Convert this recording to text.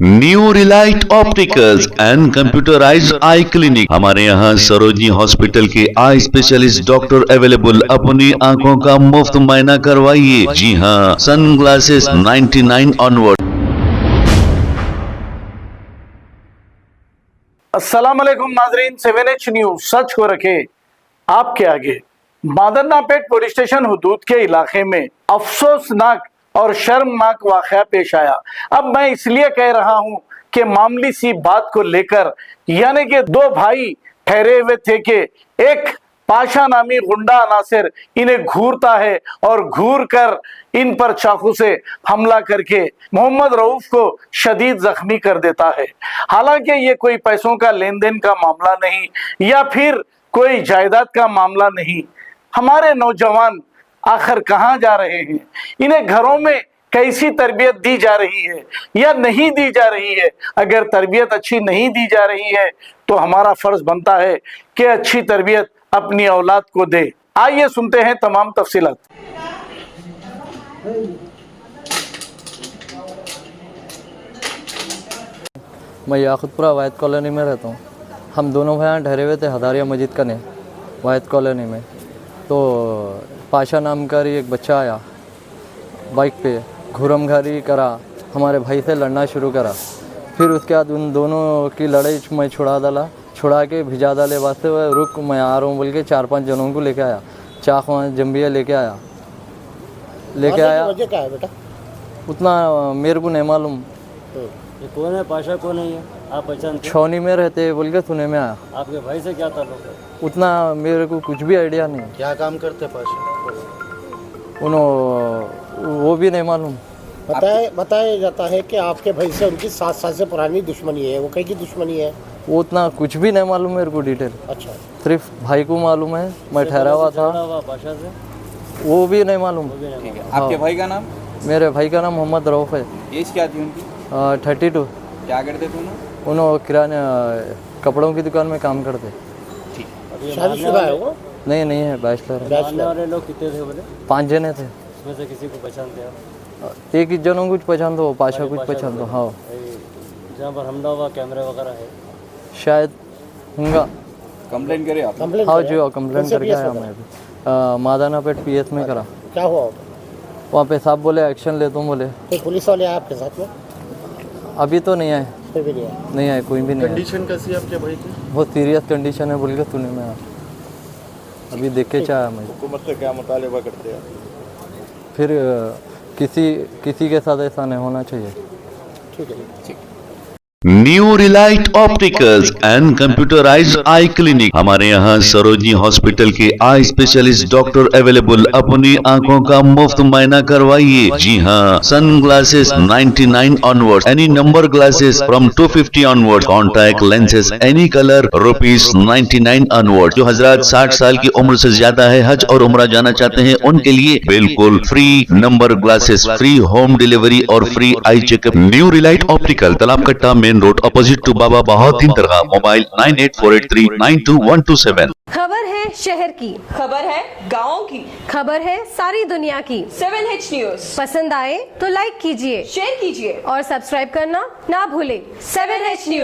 New Relight opticals and computerised I clinic. हमारे यहाँ Sarojini hospital के आई स्पेशलिस्ट डॉक्टर अवेलेबल। अपनी आंखों का मुफ्त मुआयना करवाइए। जी हाँ, सन ग्लासेस 99 ऑनवर्ड। अस्सलाम वालेकुम नाजरीन, 7H न्यूज सच को रखे आपके आगे। मादरनापेट पुलिस स्टेशन हुदूद के इलाके में अफसोसनाक और शर्मनाक वाकया पेश आया। अब मैं इसलिए कह रहा हूं कि मामूली सी बात को लेकर, यानी कि दो भाई ठहरे हुए थे कि एक पाशा नामी गुंडा अनासिर इन्हें घूरता है और घूर कर इन पर चाकू से हमला करके मोहम्मद रऊफ को शदीद जख्मी कर देता है। हालांकि ये कोई पैसों का लेन देन का मामला नहीं या फिर कोई जायदाद का मामला नहीं। हमारे नौजवान आखिर कहाँ जा रहे हैं? इन्हें घरों में कैसी तरबियत दी जा रही है या नहीं दी जा रही है? अगर तरबियत अच्छी नहीं दी जा रही है तो हमारा फर्ज बनता है कि अच्छी तरबियत अपनी औलाद को दे। आइए सुनते हैं तमाम तफसीलात। मैं याकुतपुरा वाहिद कॉलोनी में रहता हूँ। हम दोनों भाई ठहरे हुए थे हदारिया मस्जिद कने वाहिद कॉलोनी में। तो पाशा नाम का एक बच्चा आया बाइक पे, घुरमघारी करा, हमारे भाई से लड़ना शुरू करा। फिर उसके बाद उन दोनों की लड़ाई मैं छुड़ा के भिजा डाले वास्ते रुक मैं आ रहा हूँ बोल के 4-5 जनों को लेके आया। चाकू जम्बिया लेके आया। वजह क्या है बेटा? उतना मेरे को नहीं मालूम। ये कौन है? पाशा कौन है ये? आप पहचानते? छौनी में रहते बोल के सुने में आया। आपके भाई से क्या ताल्लुक है? उतना मेरे को कुछ भी आइडिया नहीं। क्या काम करते पाशा? वो भी नहीं मालूम। बताया जाता है कि आपके भाई से उनकी 7 साल से पुरानी दुश्मनी है। वो कहीं की दुश्मनी है? वो उतना कुछ भी नहीं मालूम मेरे को डिटेल। अच्छा, सिर्फ भाई को मालूम है, मैं ठहरा हुआ था। पाशा से वो भी नहीं मालूम। ठीक है। आपके भाई का नाम? मेरे भाई का नाम मोहम्मद रऊफ है। एज क्या थी उनकी? 32। क्या करते थे उन्होंने किराने कपड़ों की दुकान में काम करते। शादीशुदा है वो? नहीं है, बैचलर है। मारने वाले लोग कितने थे बोले? 5 जने थे। उसमें से किसी को पहचानते आप? एक ही जनों कुछ पहचान दो, पाशा कुछ पहचान दो। हाँ, जहाँ पर हमला हुआ कैमरे वगैरह है? शायद होंगे। कंप्लेन करे आप? हाँ जी, कंप्लेन करके आया मैं अभी। मादरनापेट PS में करा। क्या हुआ? वहाँ पे साहब बोले एक्शन ले तुम बोले। कोई पुलिस वाले आए आपके साथ में? अभी तो नहीं आए। कोई भी नहीं आए, कोई भी नहीं। कंडीशन कैसी है आपके भाई की? बहुत सीरियस कंडीशन है बोल के सुने में। अभी देख के चाहा मैं। हुकूमत से क्या मुतालिबा करते हैं? फिर किसी के साथ ऐसा नहीं होना चाहिए। ठीक है। New Relight opticals and computerised I clinic. हमारे यहाँ सरोजनी हॉस्पिटल के आई स्पेशलिस्ट डॉक्टर अवेलेबल। अपनी आंखों का मुफ्त मुआयना करवाइए। जी हाँ, sunglasses 99 onward, any number glasses from 250 onward, contact lenses any colour ₹99 onward. जो हजरात 60 साल की उम्र से ज्यादा है, हज और उम्रा जाना चाहते हैं, उनके लिए बिल्कुल free number glasses, free home delivery और free eye checkup. New Relight optical, Talab Katta, main road, opposite to Baba Bahauddin Dargah. Mobile 9848392127। खबर है शहर की, खबर है गाँव की, खबर है सारी दुनिया की। 7H न्यूज पसंद आए तो लाइक कीजिए, शेयर कीजिए और सब्सक्राइब करना ना भूले। 7H news.